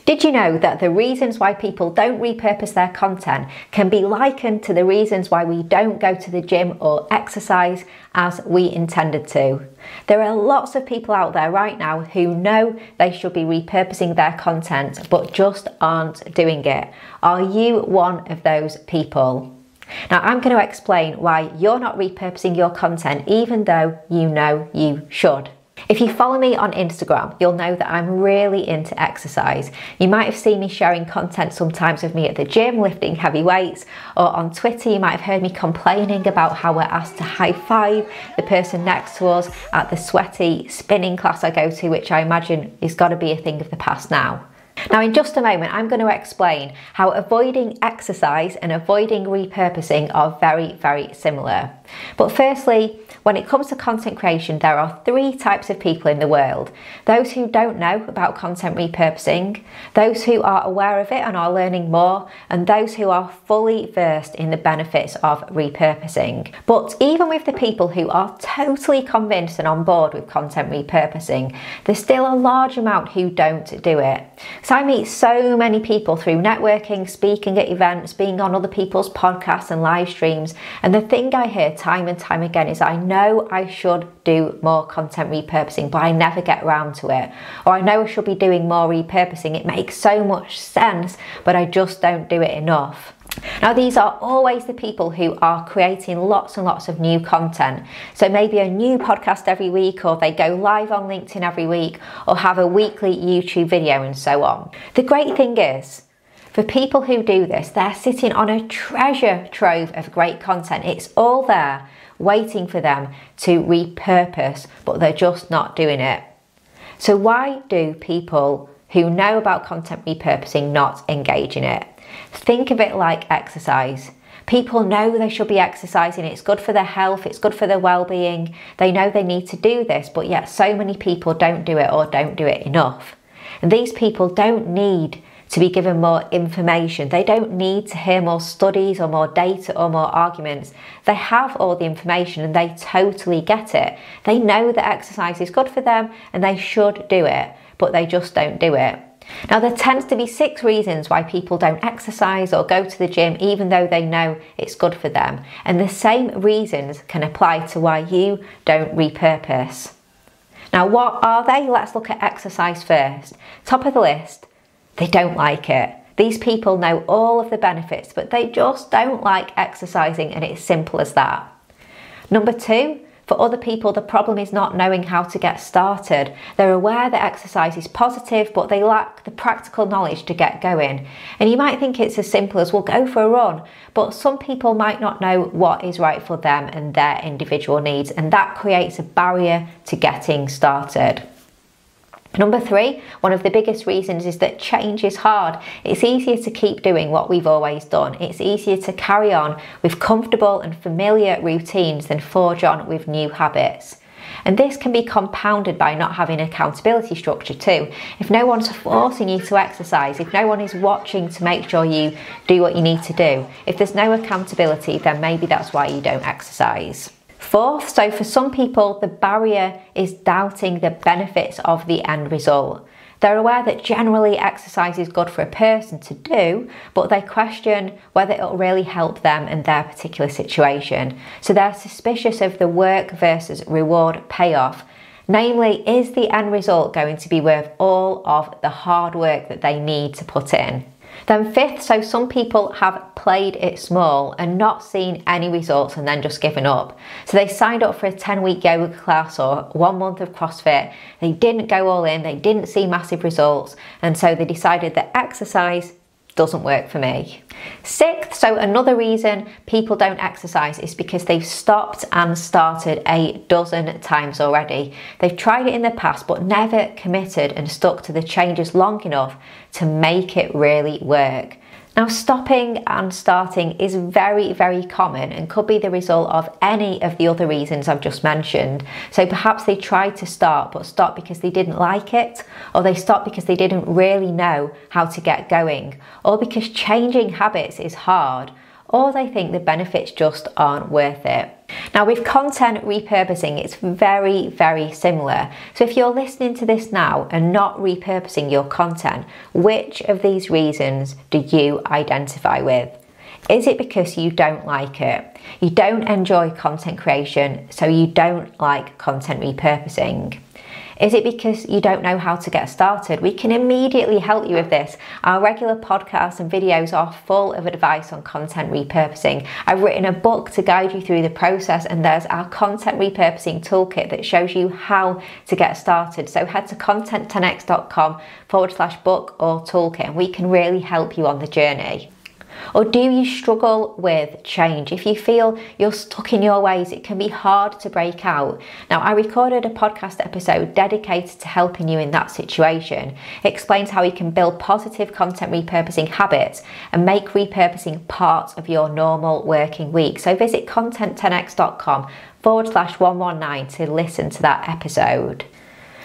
Did you know that the reasons why people don't repurpose their content can be likened to the reasons why we don't go to the gym or exercise as we intended to? There are lots of people out there right now who know they should be repurposing their content but just aren't doing it. Are you one of those people? Now, I'm going to explain why you're not repurposing your content even though you know you should. If you follow me on Instagram, you'll know that I'm really into exercise. You might have seen me sharing content sometimes of me at the gym lifting heavy weights, or on Twitter you might have heard me complaining about how we're asked to high five the person next to us at the sweaty spinning class I go to, which I imagine is got to be a thing of the past now. Now, in just a moment, I'm going to explain how avoiding exercise and avoiding repurposing are very, very similar. But firstly, when it comes to content creation, there are three types of people in the world. Those who don't know about content repurposing, those who are aware of it and are learning more, and those who are fully versed in the benefits of repurposing. But even with the people who are totally convinced and on board with content repurposing, there's still a large amount who don't do it. So I meet so many people through networking, speaking at events, being on other people's podcasts and live streams, and the thing I hear time and time again is I know I should do more content repurposing, but I never get around to it. Or I know I should be doing more repurposing, it makes so much sense, but I just don't do it enough. Now, these are always the people who are creating lots and lots of new content. So maybe a new podcast every week, or they go live on LinkedIn every week, or have a weekly YouTube video and so on. The great thing is, for people who do this, they're sitting on a treasure trove of great content. It's all there waiting for them to repurpose, but they're just not doing it. So why do people who know about content repurposing not engage in it? Think of it like exercise. People know they should be exercising, it's good for their health, it's good for their well-being. They know they need to do this, but yet so many people don't do it or don't do it enough. And these people don't need to be given more information. They don't need to hear more studies or more data or more arguments. They have all the information and they totally get it. They know that exercise is good for them and they should do it, but they just don't do it. Now, there tends to be 6 reasons why people don't exercise or go to the gym even though they know it's good for them. And the same reasons can apply to why you don't repurpose. Now, what are they? Let's look at exercise first. Top of the list, they don't like it. These people know all of the benefits, but they just don't like exercising, and it's simple as that. Number 2, for other people, the problem is not knowing how to get started. They're aware that exercise is positive, but they lack the practical knowledge to get going. And you might think it's as simple as, well, go for a run, but some people might not know what is right for them and their individual needs, and that creates a barrier to getting started. Number 3, one of the biggest reasons is that change is hard. It's easier to keep doing what we've always done. It's easier to carry on with comfortable and familiar routines than forge on with new habits. And this can be compounded by not having an accountability structure too. If no one's forcing you to exercise, if no one is watching to make sure you do what you need to do, if there's no accountability, then maybe that's why you don't exercise. 4th, so for some people, the barrier is doubting the benefits of the end result. They're aware that generally exercise is good for a person to do, but they question whether it'll really help them in their particular situation. So they're suspicious of the work versus reward payoff. Namely, is the end result going to be worth all of the hard work that they need to put in? Then 5th, so some people have played it small and not seen any results and then just given up. So they signed up for a 10-week yoga class or 1 month of CrossFit. They didn't go all in, they didn't see massive results, and so they decided that exercise doesn't work for me. 6th, so another reason people don't exercise is because they've stopped and started a dozen times already. They've tried it in the past but never committed and stuck to the changes long enough to make it really work. Now, stopping and starting is very, very common and could be the result of any of the other reasons I've just mentioned. So perhaps they tried to start but stopped because they didn't like it, or they stopped because they didn't really know how to get going, or because changing habits is hard, or they think the benefits just aren't worth it. Now with content repurposing, it's very, very similar. So if you're listening to this now and not repurposing your content, which of these reasons do you identify with? Is it because you don't like it? You don't enjoy content creation, so you don't like content repurposing? Is it because you don't know how to get started? We can immediately help you with this. Our regular podcasts and videos are full of advice on content repurposing. I've written a book to guide you through the process, and there's our content repurposing toolkit that shows you how to get started. So head to content10x.com/book or toolkit, and we can really help you on the journey. Or do you struggle with change? If you feel you're stuck in your ways, it can be hard to break out. Now, I recorded a podcast episode dedicated to helping you in that situation. It explains how you can build positive content repurposing habits and make repurposing part of your normal working week. So visit content10x.com/119 to listen to that episode.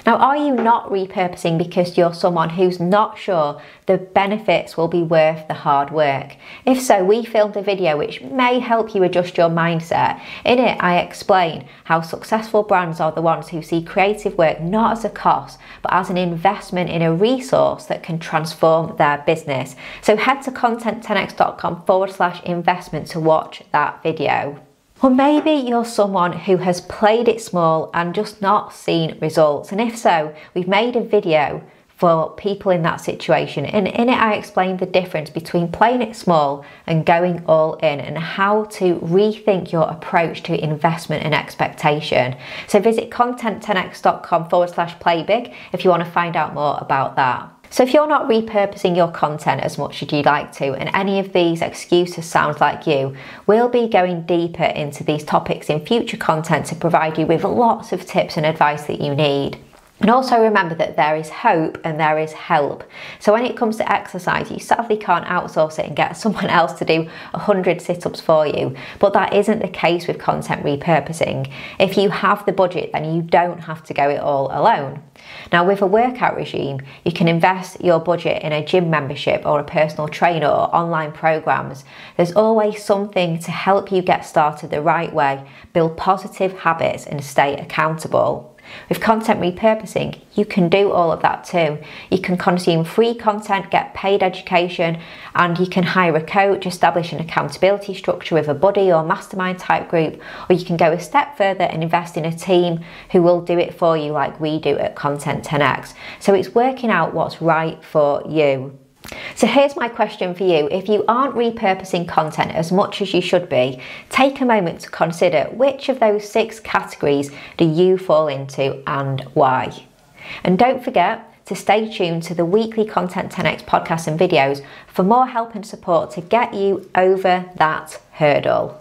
Now, are you not repurposing because you're someone who's not sure the benefits will be worth the hard work? If so, we filmed a video which may help you adjust your mindset. In it, I explain how successful brands are the ones who see creative work not as a cost, but as an investment in a resource that can transform their business. So head to content10x.com/investment to watch that video. Or maybe you're someone who has played it small and just not seen results. And if so, we've made a video for people in that situation. And in it, I explained the difference between playing it small and going all in, and how to rethink your approach to investment and expectation. So visit content10x.com/playbig if you want to find out more about that. So if you're not repurposing your content as much as you'd like to, and any of these excuses sound like you, we'll be going deeper into these topics in future content to provide you with lots of tips and advice that you need. And also remember that there is hope and there is help. So when it comes to exercise, you sadly can't outsource it and get someone else to do 100 sit-ups for you. But that isn't the case with content repurposing. If you have the budget, then you don't have to go it all alone. Now, with a workout regime, you can invest your budget in a gym membership or a personal trainer or online programs. There's always something to help you get started the right way, build positive habits and stay accountable. With content repurposing, you can do all of that too. You can consume free content, get paid education, and you can hire a coach, establish an accountability structure with a buddy or mastermind type group, or you can go a step further and invest in a team who will do it for you like we do at Content 10x. So it's working out what's right for you. So here's my question for you. If you aren't repurposing content as much as you should be, take a moment to consider which of those 6 categories do you fall into and why. And don't forget to stay tuned to the weekly Content 10x podcasts and videos for more help and support to get you over that hurdle.